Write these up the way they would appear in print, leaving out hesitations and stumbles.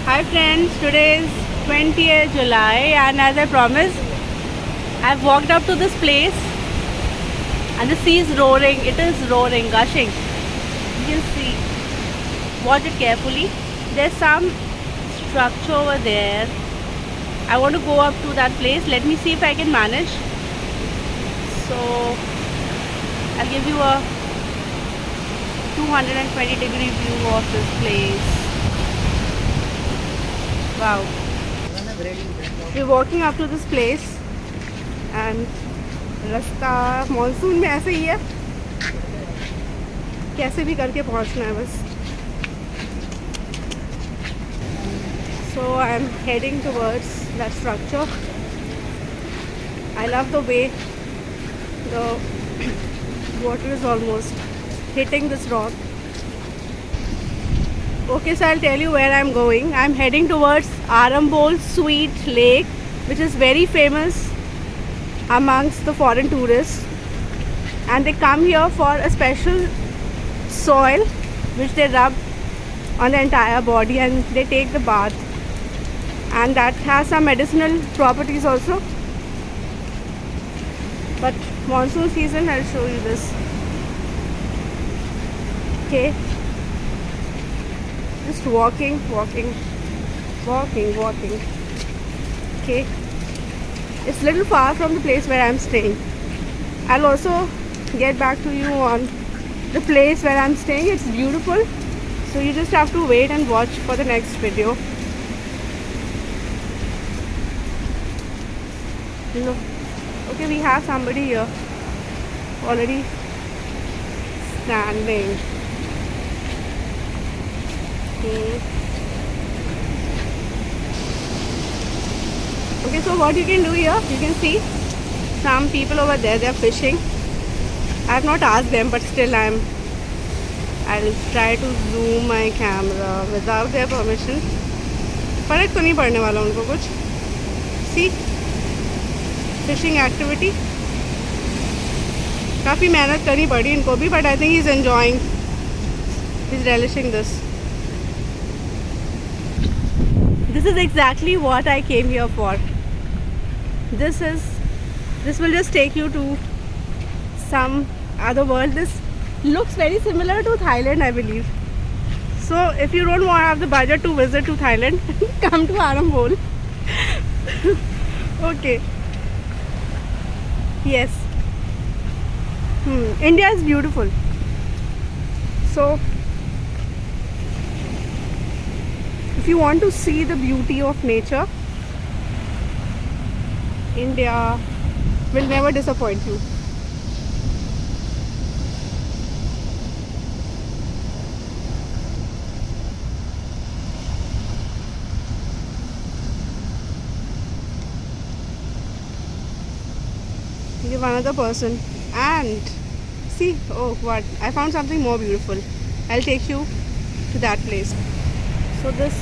Hi friends, today is 20th July and as I promised, I've walked up to this place and the sea is roaring. It is roaring, gushing. You can see. Watch it carefully. There's some structure over there. I want to go up to that place. Let me see if I can manage. So, I'll give you a 220-degree view of this place. Wow. We're walking up to this place and रास्ता monsoon में ऐसे ही है, कैसे भी करके पहुंचना है बस. So I'm heading towards that structure. I love the way the water is almost hitting this rock. Okay, so I'll tell you where I'm going. I'm heading towards Arambol Sweet Lake, which is very famous amongst the foreign tourists, and they come here for a special soil which they rub on the entire body and they take the bath, and that has some medicinal properties also. But monsoon season, I'll show you this. Okay, just walking. Okay, it's a little far from the place where I'm staying. I'll also get back to you on the place where I'm staying. It's beautiful, so you just have to wait and watch for the next video. Look, okay, we have somebody here already standing. Okay, so what you can do here, you can see some people over there, they're fishing. I have not asked them, but still I'll try to zoom my camera without their permission. फर्क तो नहीं पड़ने वाला उनको कुछ. See, fishing activity. काफ़ी मेहनत करनी पड़ी इनको भी, but I think he's enjoying. He's relishing this. This is exactly what I came here for. This will just take you to some other world. This looks very similar to Thailand, I believe. So if you don't want to have the budget to visit to Thailand, come to Arambol. Okay. Yes. India is beautiful. So if you want to see the beauty of nature, India will never disappoint you. Give another person and see, oh what, I found something more beautiful. I'll take you to that place. So this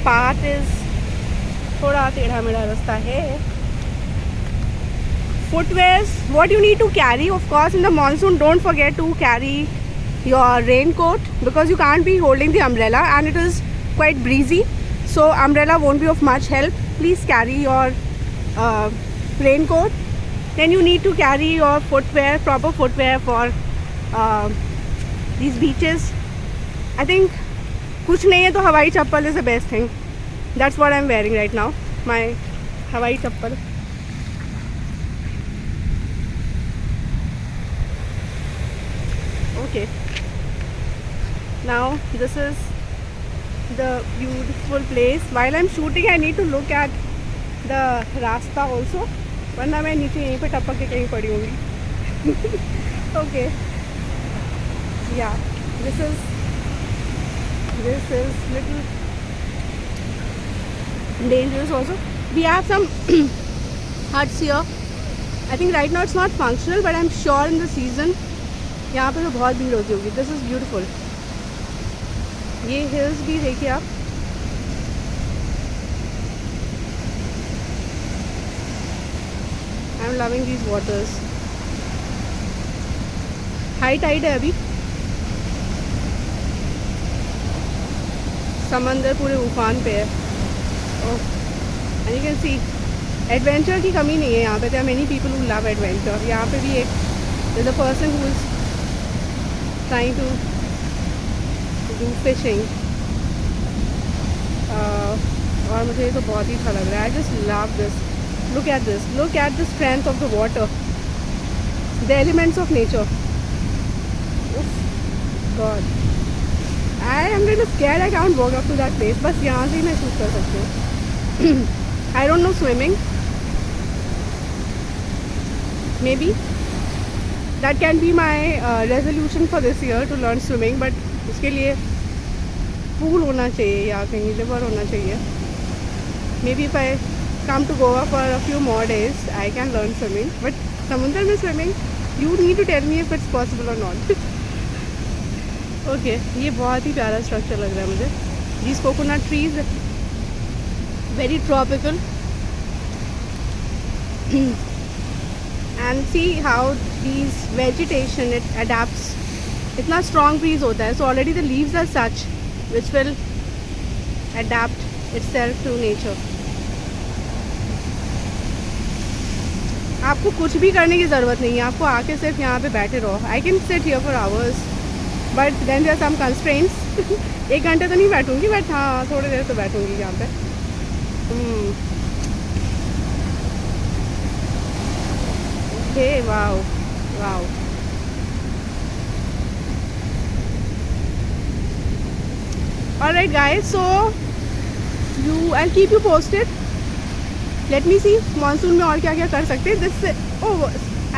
path is थोड़ा टेढ़ा मेढ़ा रास्ता है. Footwears, what you need to carry, of course, in the monsoon, don't forget to carry your raincoat because you can't be holding the umbrella and it is quite breezy, so umbrella won't be of much help. Please carry your raincoat. Then you need to carry your footwear, proper footwear for these beaches. I think कुछ नहीं है तो हवाई चप्पल is the best thing. That's what I'm wearing right now, my हवाई चप्पल. Okay, now this is the beautiful place. While I'm shooting, I need to look at the रास्ता also, वरना मैं नीचे यहीं पे टपक के कहीं पड़ी होंगी. Okay, yeah, this is little dangerous also. We have some huts here. I think right now it's not functional, but I'm sure in the season यहाँ पे तो बहुत भीड़ होती होगी. This is beautiful. ये hills भी देखिए आप. I'm loving these waters. High tide है अभी. समंदर पूरे उफान पे है। And you can see adventure की कमी नहीं है यहाँ पे। There are many people who love adventure. यहाँ पे भी एक there is a person who is trying to do fishing. और मुझे ये तो बहुत ही अच्छा लग रहा है। I just love this. Look at this, look at the strength of the water, the elements of nature. God, I am little scared, I can't walk up to that place. बस यहाँ से ही मैं शूट कर सकती हूँ। I don't know swimming. Maybe that can be my resolution for this year to learn swimming. But उसके लिए pool होना चाहिए या कहीं river होना चाहिए. Maybe if I come to Goa for a few more days, I can learn swimming. But समुद्र में swimming, you need to tell me if it's possible or not. Okay, ये बहुत ही प्यारा structure लग रहा है मुझे. These coconut trees, very tropical. And see how these vegetation it adapts. इतना strong breeze होता है, so already the leaves are such which will adapt itself to nature. आपको कुछ भी करने की ज़रूरत नहीं है, आपको आके सिर्फ यहाँ पे बैठे रहो. I can sit here for hours, but then there are some constraints. 1 घंटे तो नहीं बैठूंगी, बट हाँ थोड़ी देर तो बैठूंगी यहाँ पे. Okay, wow, wow. Alright guys, so I'll keep you posted. Let me see monsoon में और क्या क्या कर सकते हैं. This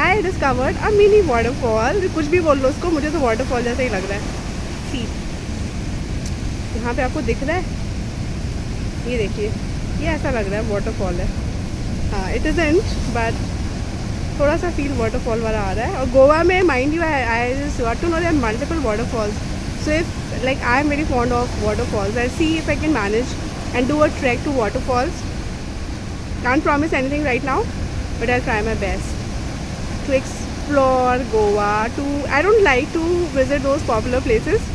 I discovered a mini waterfall. कुछ भी बोल लो उसको, मुझे तो waterfall जैसा ही लग रहा है. See, यहाँ पे आपको दिख रहा है, ये देखिए, ये ऐसा लग रहा है वाटरफॉल है. हाँ, इट इज़न्ट, बट थोड़ा सा फील वाटरफॉल वाला आ रहा है. और गोवा में mind you I got to know there multiple waterfalls. So if like I am very fond of waterfalls, I see if I can manage and do a trek to waterfalls. Can't promise anything right now, but I'll try my best to explore Goa. I don't like to visit those popular places.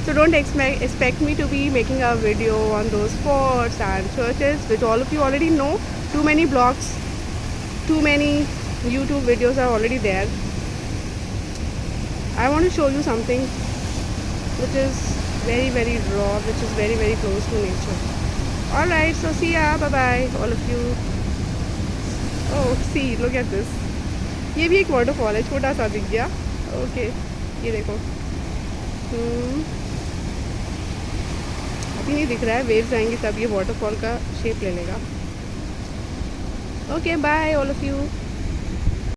So don't expect me to be making a video on those forts and churches, which all of you already know. Too many blogs, too many YouTube videos are already there. I want to show you something which is very, very raw, which is very, very close to nature. Alright, so see ya, bye bye all of you. Oh, see, look at this. ये भी एक waterfall है, छोटा सा दिख गया. Okay, ये देखो. अभी नहीं दिख रहा है, वेव्स आएंगे तब ये वाटरफॉल का शेप ले लेगा. Okay, bye all of you.